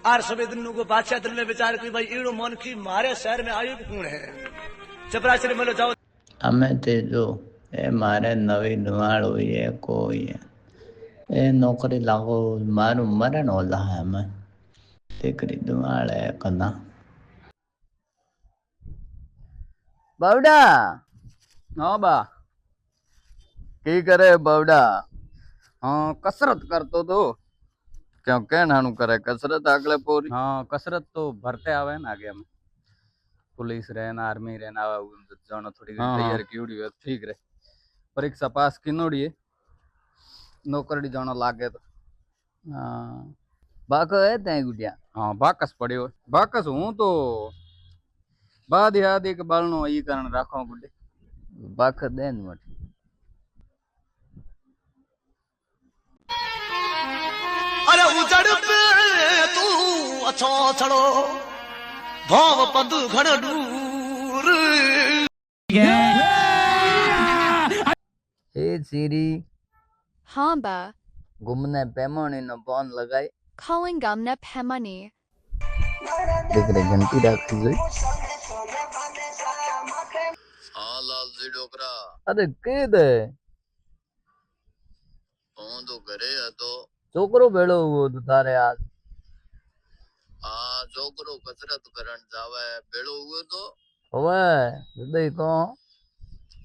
Are सभी दिन को बादशाह दिल में विचार की भाई ईड़ो मन की मारे शहर में आयु कौन है चपराचरी में लो जाओ અમે તે જો એ મારે નવી નુવાળ હોઈએ કોઈ એ નોકરી લાગો મારું મરણ ઓલા હે અમે દીકરી નુવાળ હે કના बावडा हाँ बा की करे बावडा हाँ कसरत करतो तो क्यों क्या नानू करे कसरत आगले पूरी हाँ कसरत तो भरते आवे ना आगे में पुलिस रहना आर्मी रहना जानो थोड़ी तैयारी की है ठीक रहे परीक्षा पास की नोड़ी है नौकरी जानो लागे तो हाँ बाको है तय गुडिया हाँ बाकस पड़ियो बाकस हूँ तो बाद याद एक बालनो ई कारण राखो गुडे बाक देन मत अरे उजड़ पे तू अच्छो छड़ो भाव पद घण दूर ए सीरी हाँ बा घूमने पैमाने न फोन लगाई calling Gumna Pemani. देख रहे घंटी रखी गई हाँ लाल जी डोकरा अरे के दे तो करे है तो छोकरो भेड़ो हुओ तो तारे आज हाँ छोकरो कसरत करन जावे भेड़ो हुओ तो होवे हृदय को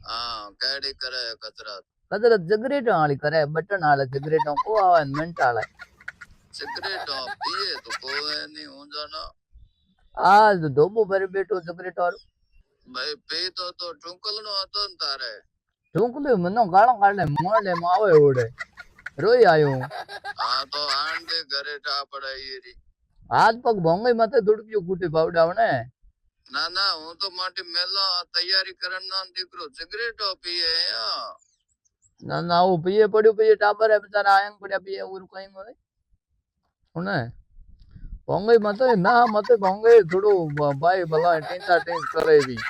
हाँ केड़ी करे कसरत कसरत सिगरेट वाली करे बटन वाले सिगरेटों को आवे मिनट वाला सिगरेट पिए तो कोई नहीं हो जाना आज धोबो पर बैठो सिगरेट और भाई पे तो टुंकल नो હતો ને તારે ટુંકલી મનો ગાળો કાઢે મોડે માં આવે ઓડે રોઈ આયો હા તો આંડે ઘરે ટા પડાઈ રી હાથ પગ ભોંગઈ માથે દુડક્યું કુટી પાવડાવને ના ના હું તો માટી મેલા તૈયારી કરન ના દીકરો સિગરેટો પીએ ના ના હું પીએ પડ્યું પીએ ટાબર બેચારા આયંગ પડ્યા પીએ ઉર કઈ મને ઉને ભોંગઈ મતે ના મતે ભોંગઈ થોડું ભાઈ ભલા ટેંચા ટેંચ કરે રી